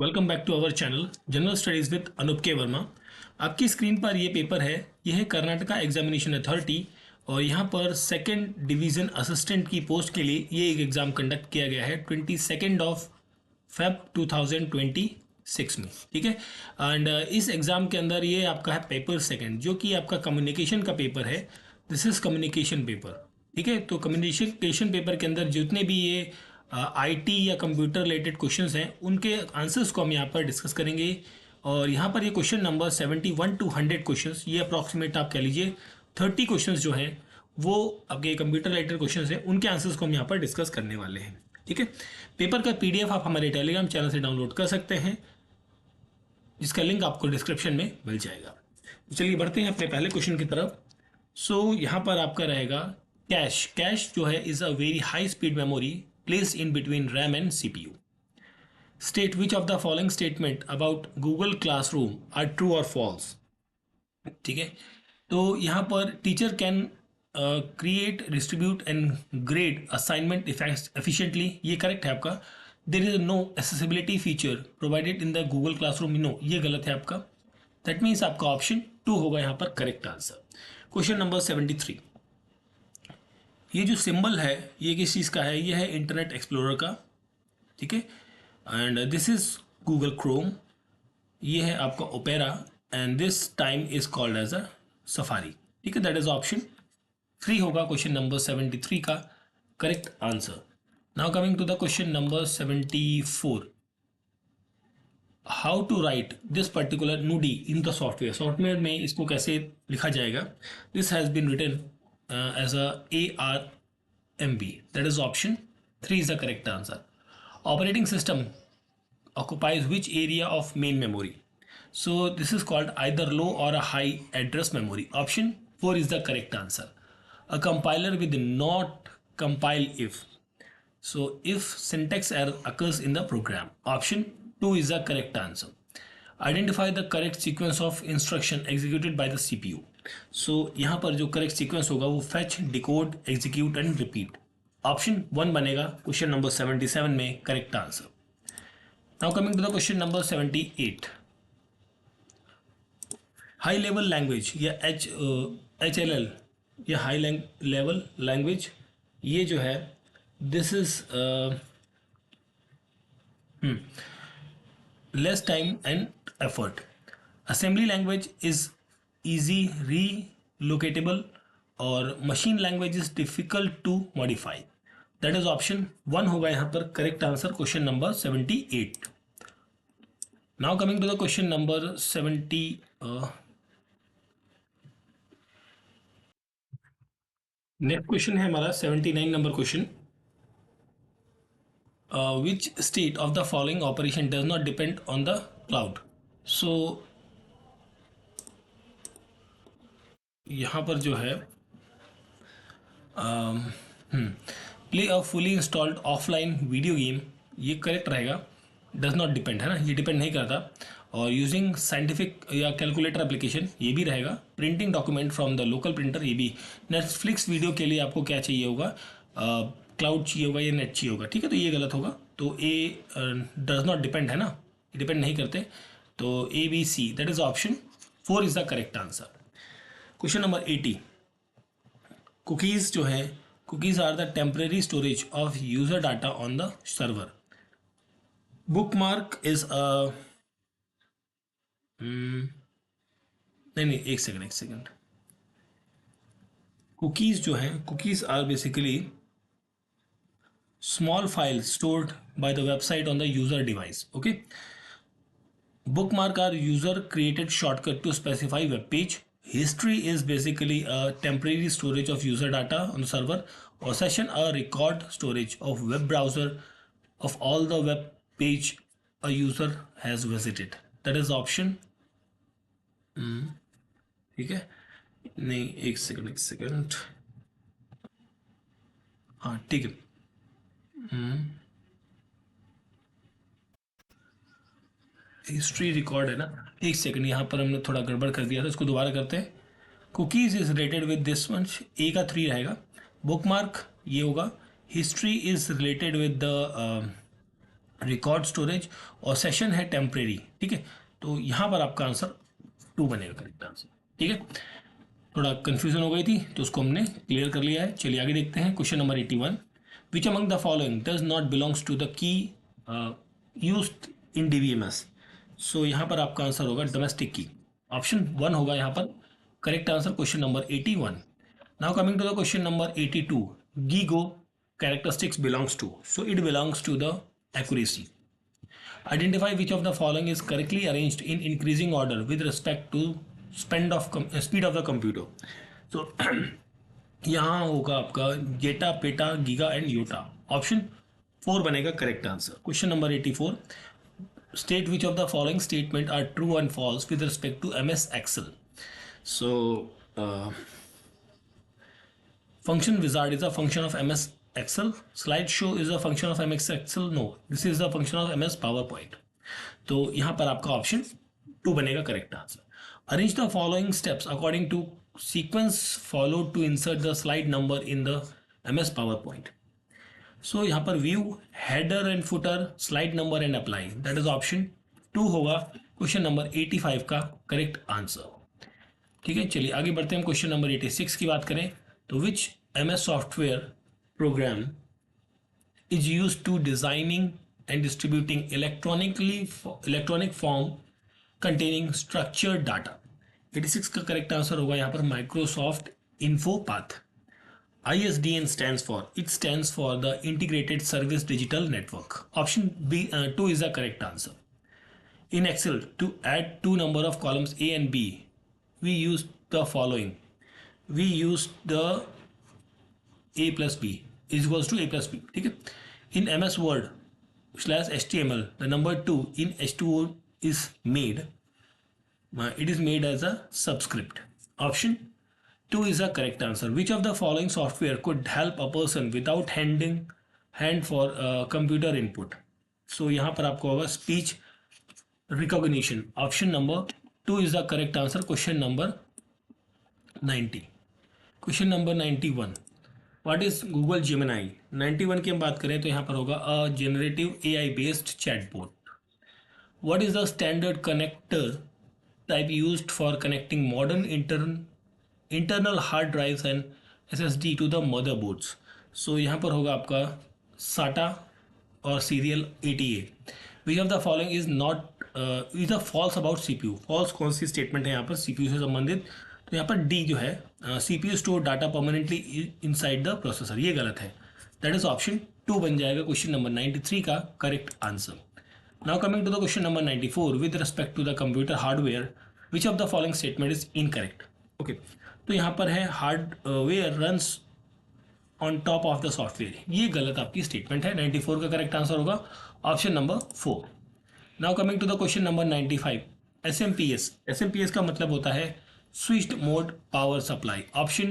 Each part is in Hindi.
Welcome back to our channel general studies with Anoop K Verma. आपकी स्क्रीन पर ये पेपर है। यह है कर्नाटका एग्जामिनेशन अथॉरिटी और यहाँ पर सेकंड डिवीज़न असिस्टेंट की पोस्ट के लिए ये एक एग्ज़ाम कंडक्ट किया गया है 22 Feb 2026 में। ठीक है। एंड इस एग्ज़ाम के अंदर ये आपका है पेपर सेकंड, जो कि आपका कम्युनिकेशन का पेपर है। This is communication paper. ठीक है। तो कम्युनिकेशन पेपर के अंदर जितने भी ये आईटी या कंप्यूटर रिलेटेड क्वेश्चंस हैं उनके आंसर्स को हम यहाँ पर डिस्कस करेंगे। और यहाँ पर ये क्वेश्चन नंबर 71 to 100 क्वेश्चंस, ये अप्रॉक्सीमेट आप कह लीजिए 30 क्वेश्चंस जो हैं वो आपके कंप्यूटर रिलेटेड क्वेश्चंस हैं, उनके आंसर्स को हम यहाँ पर डिस्कस करने वाले हैं। ठीक है। पेपर का पीडीएफ आप हमारे टेलीग्राम चैनल से डाउनलोड कर सकते हैं, जिसका लिंक आपको डिस्क्रिप्शन में मिल जाएगा। तो चलिए बढ़ते हैं अपने पहले क्वेश्चन की तरफ। सो यहाँ पर आपका रहेगा कैश। कैश जो है is a very high speed memory placed in between RAM and CPU. State which of the following statement about Google Classroom are true or false. ठीक है। तो यहाँ पर teacher can create, distribute and grade assignment efficiently, ये करेक्ट है आपका। There is no accessibility feature provided in the Google classroom, no, ये गलत है आपका। दैट मीन्स आपका ऑप्शन 2 होगा यहाँ पर करेक्ट आंसर। Question number 73। ये जो सिंबल है ये किस चीज़ का है? ये है इंटरनेट एक्सप्लोरर का। ठीक है। And this is Google Chrome. ये है आपका Opera and this time is called as a Safari. ठीक है। दैट इज ऑप्शन 3 होगा क्वेश्चन नंबर 73 का correct answer. Now coming to the question number 74। How to write this particular Nudi in the software. Software में इसको कैसे लिखा जाएगा? This has been written as a ARMB. That is option 3 is the correct answer. Operating system occupies which area of main memory? So this is called either low or a high address memory. Option 4 is the correct answer. A compiler with not compile if. So if syntax error occurs in the program. Option 2 is the correct answer. Identify the correct sequence of instruction executed by the CPU. So यहाँ पर जो करेक्ट सीक्वेंस होगा वो fetch, decode, execute and repeat. Option 1 बनेगा क्वेश्चन नंबर 77 में correct answer. Now coming to the question number 78। High level language या HLL या हाई लेवल लैंग्वेज, ये जो है this is less time and effort. Assembly language is easy relocatable और machine language is difficult to modify. That is option 1 होगा यहाँ पर correct answer question number 78। Now coming to the question number 70। Next question है हमारा 79 number question. Which state of the following operation does not depend on the cloud. So यहाँ पर जो है play a fully installed offline video game, ये करेक्ट रहेगा। डज नॉट डिपेंड है ना, ये डिपेंड नहीं करता। और यूजिंग साइंटिफिक या कैलकुलेटर एप्लीकेशन, ये भी रहेगा। Printing document from the local printer, ये भी। नेटफ्लिक्स वीडियो के लिए आपको क्या चाहिए होगा? क्लाउड चाहिए होगा या नेट चाहिए होगा। ठीक है। तो ये गलत होगा। तो ए डज नॉट डिपेंड है ना, डिपेंड नहीं करते। तो ABC, that is option 4 is the correct answer. Question number 80। Cookies जो है, cookies are the temporary storage of user data on the server. Bookmark is a नहीं, एक सेकंड। कुकीज़ जो है, cookies are basically small file stored by the website on the user device. Okay. Bookmark are user created shortcut to specify web page. History is basically a temporary storage of user data on the server, or session a record storage of web browser of all the web page a user has visited. That is option। ठीक है। नहीं, एक सेकंड। हाँ ठीक है। हिस्ट्री रिकॉर्ड है ना, एक सेकंड, यहाँ पर हमने थोड़ा गड़बड़ कर दिया था, इसको दोबारा करते हैं। Cookies is related with this one, A का 3 रहेगा। बुकमार्क ये होगा। History is related with the record storage, और सेशन है टेम्परेरी। ठीक है, तो यहाँ पर आपका आंसर 2 बनेगा करेक्ट आंसर। ठीक है, थोड़ा कन्फ्यूजन हो गई थी तो उसको हमने क्लियर कर लिया है। चलिए आगे देखते हैं question number 81। Which among the following does not belongs to the key use in DBMS. So यहाँ पर आपका आंसर होगा डोमेस्टिक की। ऑप्शन 1 होगा यहाँ पर correct answer question number 81। Now coming to the question number 82। GIGO characteristics belongs to, so it belongs to the accuracy. Identify which of the following is correctly arranged in increasing order with respect to speed of the computer. So यहाँ होगा आपका zetta, peta, giga and yotta. Option 4 बनेगा correct answer. Question number 84। State which of the following statement are true and false with respect to M S Excel. So function wizard is a function of MS Excel. Slideshow is a function of MS Excel. No, this is the function of MS PowerPoint. तो यहाँ पर आपका ऑप्शन 2 बनेगा correct answer. Arrange the following steps according to sequence followed to insert the slide number in the MS PowerPoint. So यहाँ पर view, header and footer, slide number and apply, that is option 2 होगा क्वेश्चन नंबर 85 का करेक्ट आंसर। ठीक है, चलिए आगे बढ़ते हैं। क्वेश्चन नंबर 86 की बात करें तो which MS software program is use to designing and distributing electronic form containing structured data. 86 का करेक्ट आंसर होगा यहाँ पर Microsoft InfoPath. ISDN stands for the Integrated Service Digital Network. Option B 2 is the correct answer. In Excel, to add two number of columns A and B, we use the following. We use the A plus B is equals to A plus B. ठीक है, in MS Word /HTML, the number 2 in H2O is made. It is made as a subscript. Option 2 is the correct answer. Which of the following software could help a person without hand for computer input? So यहाँ पर आपको होगा speech recognition. Option number 2 is the correct answer. Question number 90. Question number 91. What is Google Gemini? 91 की हम बात करें तो यहाँ पर होगा a generative AI based chatbot. What is the standard connector type used for connecting modern internal hard drives and SSD to the motherboards? So यहाँ पर होगा आपका SATA और serial ATA. Which of the following is a false about CPU? False कौन सी स्टेटमेंट है यहाँ पर CPU से संबंधित? तो यहाँ पर D जो है CPU store data permanently inside the processor, ये गलत है। दैट इज ऑप्शन 2 बन जाएगा क्वेश्चन नंबर 93 का correct answer. Now coming to the question number 94। With respect to the computer hardware which of the following statement is incorrect. Okay, तो यहाँ पर है hardware runs on top of the software, ये गलत आपकी स्टेटमेंट है। 94 का करेक्ट आंसर होगा option number 4। Now coming to the question number 95। SMPS का मतलब होता है switched mode power supply. Option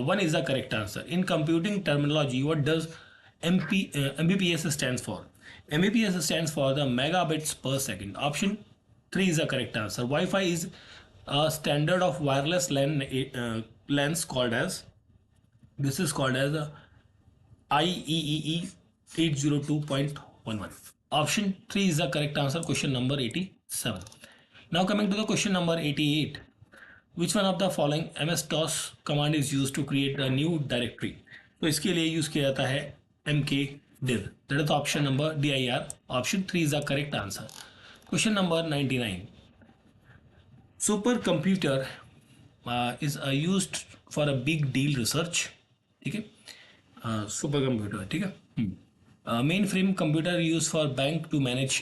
1 is the correct answer. In computing terminology, what does Mbps stands for? Mbps stands for the megabits per second. Option 3 is the correct answer. Wi-Fi is a standard of wireless LANs called as, this is called as IEEE 802.11. Option 3 is the correct answer. Question number 87. Now coming to the question number 88. Which one of the following MS-DOS command is used to create a new directory? तो इसके लिए यूज किया जाता है mkdir. That is option number dir. Option 3 is the correct answer. Question number 99. Supercomputer is used for a big deal research. ठीक है, supercomputer, ठीक है। Mainframe computer used for bank to manage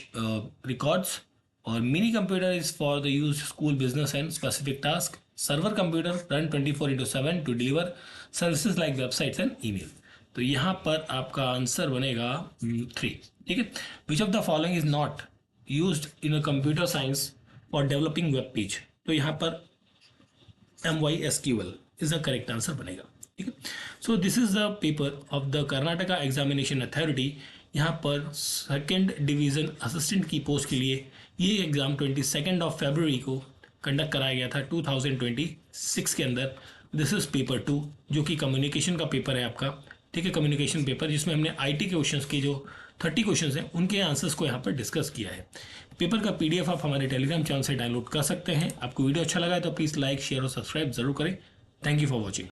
records. और mini computer is for the use school business and specific task. Server computer run 24/7 to deliver services like websites and email. तो यहाँ पर आपका आंसर बनेगा 3। ठीक है, which of the following is not used in a computer science for developing web page. तो यहाँ पर MySQL is the correct answer बनेगा। ठीक है, so this is the paper of the Karnataka examination authority. यहाँ पर सेकेंड डिवीज़न असिस्टेंट की पोस्ट के लिए ये एग्ज़ाम 22 फरवरी को कंडक्ट कराया गया था 2026 के अंदर। दिस इज़ पेपर 2 जो कि कम्युनिकेशन का पेपर है आपका। ठीक है, कम्युनिकेशन पेपर जिसमें हमने IT के क्वेश्चंस की जो 30 क्वेश्चन हैं उनके आंसर्स को यहाँ पर डिस्कस किया है। पेपर का PDF आप हमारे टेलीग्राम चैनल से डाउनलोड कर सकते हैं। आपको वीडियो अच्छा लगा है तो प्लीज़ लाइक, शेयर और सब्सक्राइब जरूर करें। Thank you for watching.